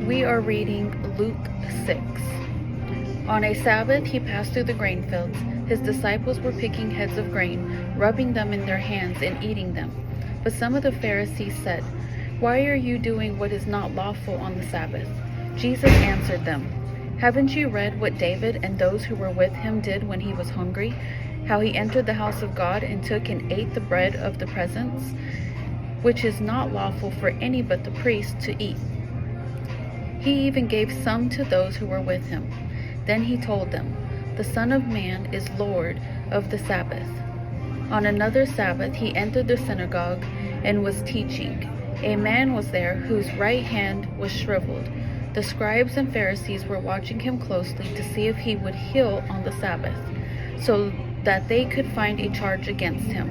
We are reading Luke 6. On a Sabbath, he passed through the grain fields. His disciples were picking heads of grain, rubbing them in their hands and eating them. But some of the Pharisees said, "Why are you doing what is not lawful on the Sabbath?" Jesus answered them, "Haven't you read what David and those who were with him did when he was hungry? How he entered the house of God and took and ate the bread of the presence, which is not lawful for any but the priest to eat. He even gave some to those who were with him. Then he told them, 'The Son of Man is Lord of the Sabbath.' On another Sabbath he entered the synagogue and was teaching. A man was there whose right hand was shriveled. The scribes and Pharisees were watching him closely to see if he would heal on the Sabbath, so that they could find a charge against him.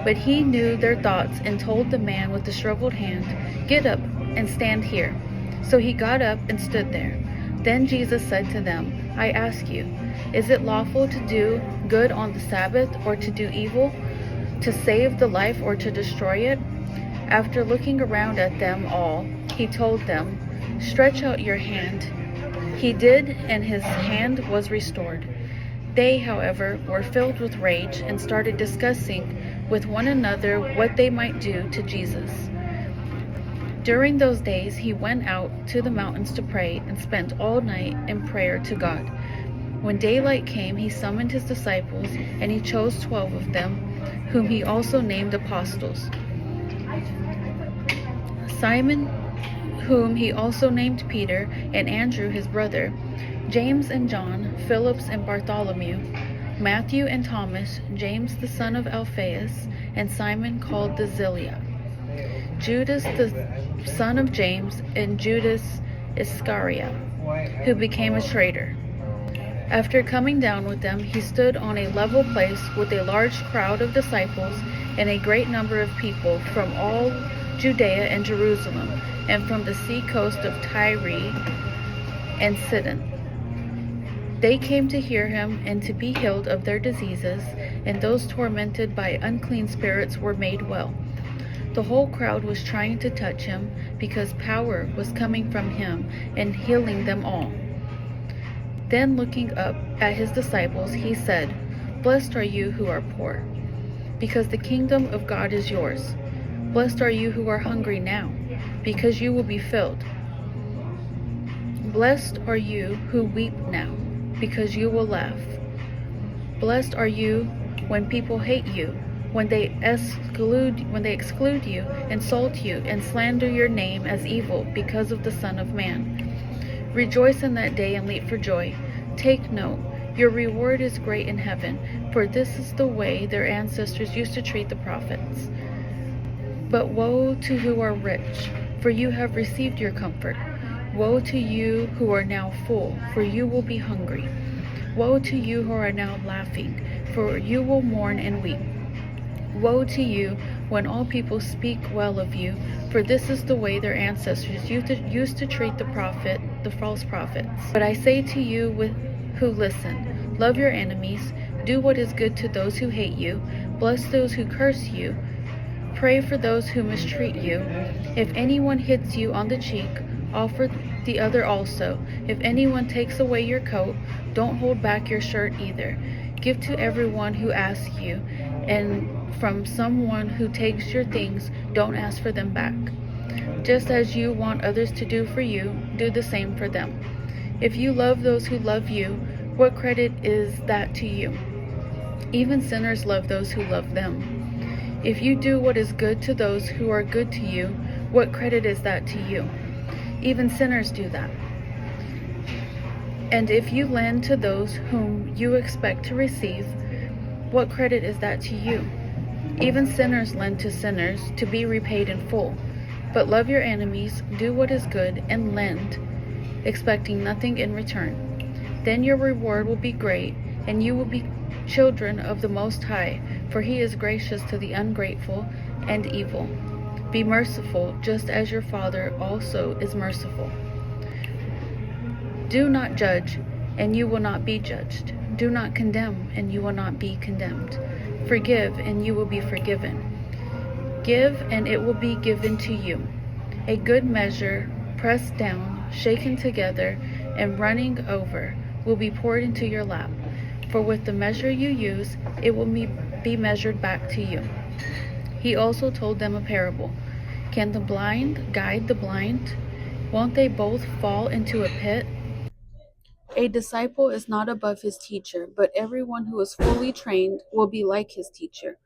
But he knew their thoughts and told the man with the shriveled hand, 'Get up and stand here.' So he got up and stood there. Then Jesus said to them, 'I ask you, is it lawful to do good on the Sabbath or to do evil, to save the life or to destroy it?' After looking around at them all, he told them, 'Stretch out your hand.' He did, and his hand was restored. They, however, were filled with rage and started discussing with one another what they might do to Jesus. During those days, he went out to the mountains to pray and spent all night in prayer to God. When daylight came, he summoned his disciples, and he chose 12 of them, whom he also named apostles. Simon, whom he also named Peter, and Andrew his brother, James and John, Philip and Bartholomew, Matthew and Thomas, James the son of Alphaeus, and Simon called the Zealot, Judas the son of James, and Judas Iscariot, who became a traitor. After coming down with them, he stood on a level place with a large crowd of disciples and a great number of people from all Judea and Jerusalem, and from the sea coast of Tyre and Sidon. They came to hear him and to be healed of their diseases, and those tormented by unclean spirits were made well. The whole crowd was trying to touch him, because power was coming from him and healing them all. Then looking up at his disciples, he said, "Blessed are you who are poor, because the kingdom of God is yours. Blessed are you who are hungry now, because you will be filled. Blessed are you who weep now, because you will laugh. Blessed are you when people hate you, when they exclude you, insult you, and slander your name as evil because of the Son of Man. Rejoice in that day and leap for joy. Take note, your reward is great in heaven, for this is the way their ancestors used to treat the prophets. But woe to who are rich, for you have received your comfort. Woe to you who are now full, for you will be hungry. Woe to you who are now laughing, for you will mourn and weep. Woe to you when all people speak well of you, for this is the way their ancestors used to treat the false prophets. But I say to you who listen, love your enemies, do what is good to those who hate you, bless those who curse you, pray for those who mistreat you. If anyone hits you on the cheek, offer the other also. If anyone takes away your coat, don't hold back your shirt either. Give to everyone who asks you, and from someone who takes your things, don't ask for them back. Just as you want others to do for you, do the same for them. If you love those who love you, what credit is that to you? Even sinners love those who love them. If you do what is good to those who are good to you, what credit is that to you? Even sinners do that. And if you lend to those whom you expect to receive, what credit is that to you? Even sinners lend to sinners to be repaid in full. But love your enemies, do what is good, and lend, expecting nothing in return. Then your reward will be great, and you will be children of the Most High, for he is gracious to the ungrateful and evil. Be merciful, just as your Father also is merciful. Do not judge, and you will not be judged. Do not condemn, and you will not be condemned. Forgive, and you will be forgiven. Give, and it will be given to you. A good measure, pressed down, shaken together, and running over, will be poured into your lap. For with the measure you use, it will be measured back to you. He also told them a parable. Can the blind guide the blind? Won't they both fall into a pit? A disciple is not above his teacher, but everyone who is fully trained will be like his teacher.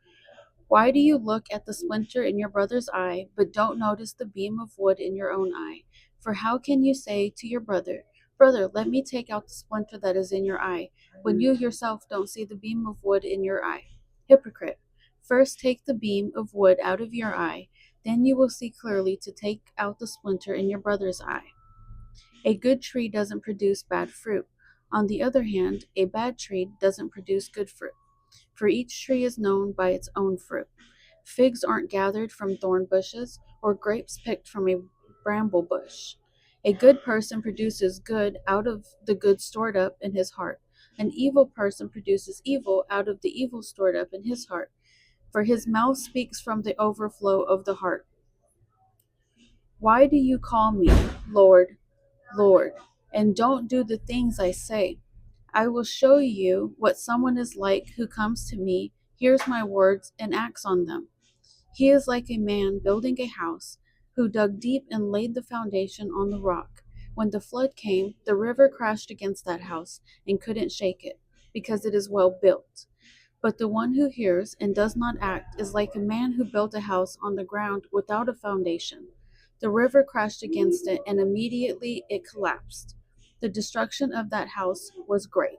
Why do you look at the splinter in your brother's eye, but don't notice the beam of wood in your own eye? For how can you say to your brother, Brother, let me take out the splinter that is in your eye, when you yourself don't see the beam of wood in your eye? Hypocrite! First take the beam of wood out of your eye, then you will see clearly to take out the splinter in your brother's eye. A good tree doesn't produce bad fruit. On the other hand, a bad tree doesn't produce good fruit. For each tree is known by its own fruit. Figs aren't gathered from thorn bushes, or grapes picked from a bramble bush. A good person produces good out of the good stored up in his heart. An evil person produces evil out of the evil stored up in his heart. For his mouth speaks from the overflow of the heart. Why do you call me Lord, Lord, and don't do the things I say? I will show you what someone is like who comes to me, hears my words, and acts on them. He is like a man building a house who dug deep and laid the foundation on the rock. When the flood came, the river crashed against that house and couldn't shake it, because it is well built. But the one who hears and does not act is like a man who built a house on the ground without a foundation. The river crashed against it, and immediately it collapsed. The destruction of that house was great.